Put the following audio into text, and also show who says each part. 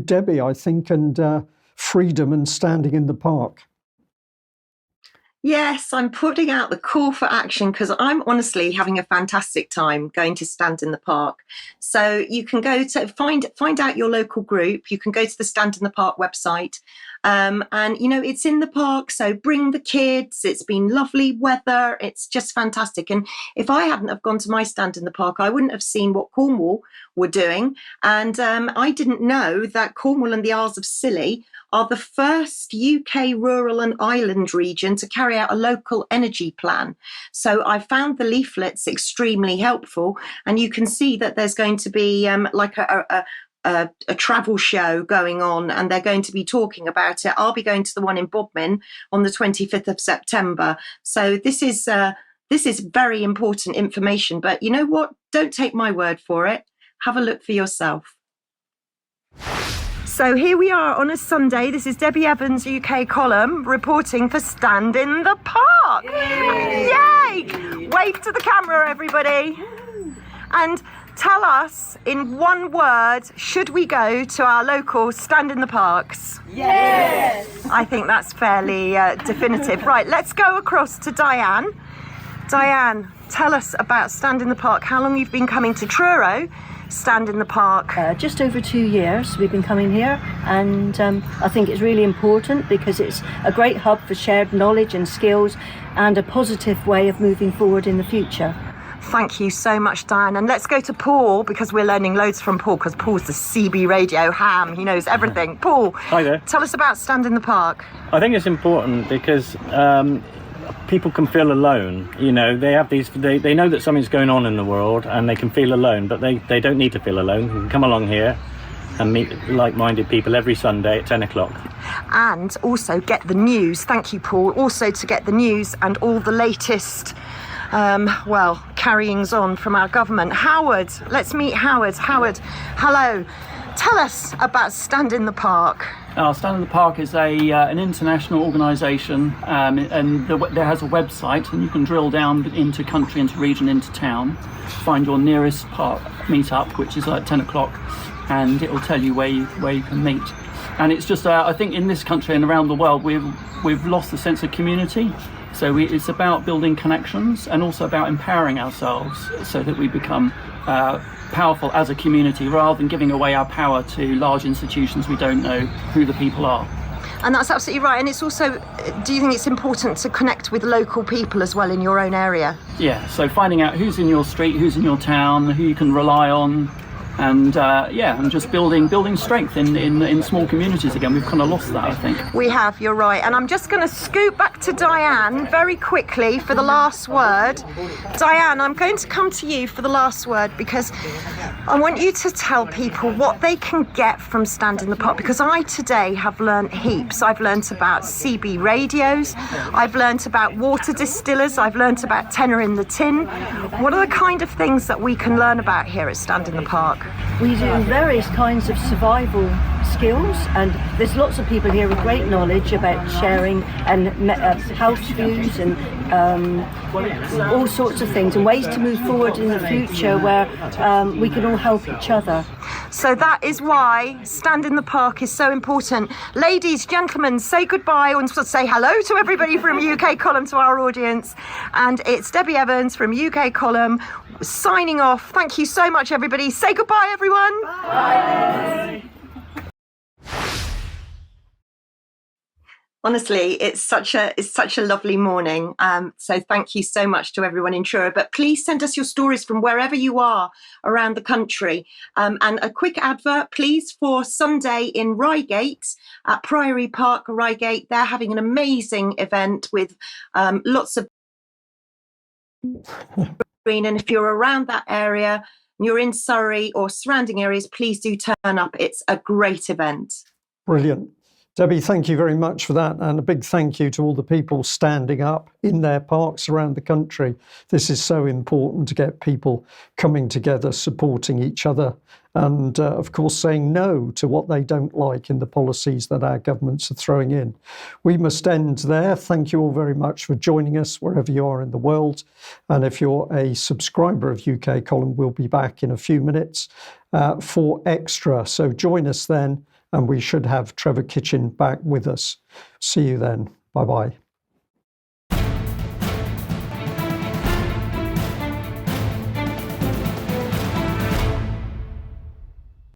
Speaker 1: Debbie, I think, and freedom and standing in the park.
Speaker 2: Yes, I'm putting out the call for action because I'm honestly having a fantastic time going to Stand in the Park. So you can go to find out your local group. You can go to the Stand in the Park website. And, it's in the park, so bring the kids. It's been lovely weather. It's just fantastic. And if I hadn't have gone to my Stand in the Park, I wouldn't have seen what Cornwall were doing. And I didn't know that Cornwall and the Isles of Scilly are the first UK rural and island region to carry out a local energy plan. So I found the leaflets extremely helpful, and you can see that there's going to be like a travel show going on, and they're going to be talking about it. I'll be going to the one in Bodmin on the 25th of September. So this is very important information. But you know what? Don't take my word for it. Have a look for yourself. So here we are on a Sunday. This is Debbie Evans' UK column reporting for Stand in the Park. Yay! Yay! Wave to the camera, everybody. And tell us in one word, should we go to our local Stand in the Parks?
Speaker 3: Yes!
Speaker 2: I think that's fairly definitive. Right, let's go across to Diane. Diane, tell us about Stand in the Park, how long you've been coming to Truro, Stand in the Park.
Speaker 3: Just over 2 years we've been coming here, and I think it's really important because it's a great hub for shared knowledge and skills and a positive way of moving forward in the future.
Speaker 2: Thank you so much, Diane. And let's go to Paul, because we're learning loads from Paul, because Paul's the CB radio ham. He knows everything. Paul,
Speaker 4: hi there.
Speaker 2: Tell us about Stand in the Park.
Speaker 4: I think it's important because people can feel alone. They have they know that something's going on in the world and they can feel alone, but they don't need to feel alone. You can come along here and meet like-minded people every Sunday at 10 o'clock.
Speaker 2: And also get the news. Thank you, Paul. Also to get the news and all the latest carryings on from our government. Howard, let's meet Howard. Howard, hello. Tell us about Stand in the Park.
Speaker 5: Stand in the Park is an international organisation, and there has a website, and you can drill down into country, into region, into town, find your nearest park meet-up, which is at 10 o'clock, and it will tell you where you can meet. And it's just, I think in this country and around the world, we've lost the sense of community. So it's about building connections and also about empowering ourselves so that we become powerful as a community, rather than giving away our power to large institutions we don't know who the people are.
Speaker 2: And that's absolutely right. And it's also, do you think it's important to connect with local people as well in your own area?
Speaker 5: Yeah, so finding out who's in your street, who's in your town, who you can rely on, and and just building strength in small communities again. We've kind of lost that, I think.
Speaker 2: We have, you're right. And I'm just going to scoot back to Diane very quickly for the last word. Diane, I'm going to come to you for the last word because I want you to tell people what they can get from Stand in the Park, because I today have learnt heaps. I've learnt about CB radios, I've learnt about water distillers, I've learnt about tenor in the tin. What are the kind of things that we can learn about here at Stand in the Park?
Speaker 3: We do various kinds of survival skills, and there's lots of people here with great knowledge about sharing and house views and all sorts of things, and ways to move forward in the future where we can all help each other.
Speaker 2: So that is why Stand in the Park is so important. Ladies, gentlemen, say goodbye and say hello to everybody from UK Column, to our audience. And it's Debbie Evans from UK Column signing off. Thank you so much, everybody. Say goodbye, everyone. Bye. Honestly, it's such a lovely morning. So thank you so much to everyone in Truro. But please send us your stories from wherever you are around the country. And a quick advert, please, for Sunday in Reigate at Priory Park, Reigate. They're having an amazing event with lots of green. And if you're around that area, and you're in Surrey or surrounding areas, please do turn up. It's a great event.
Speaker 1: Brilliant. Debbie, thank you very much for that. And a big thank you to all the people standing up in their parks around the country. This is so important to get people coming together, supporting each other, and of course saying no to what they don't like in the policies that our governments are throwing in. We must end there. Thank you all very much for joining us wherever you are in the world. And if you're a subscriber of UK Column, we'll be back in a few minutes for Extra. So join us then. and we should have Trevor Kitchen back with us. See you then. Bye-bye.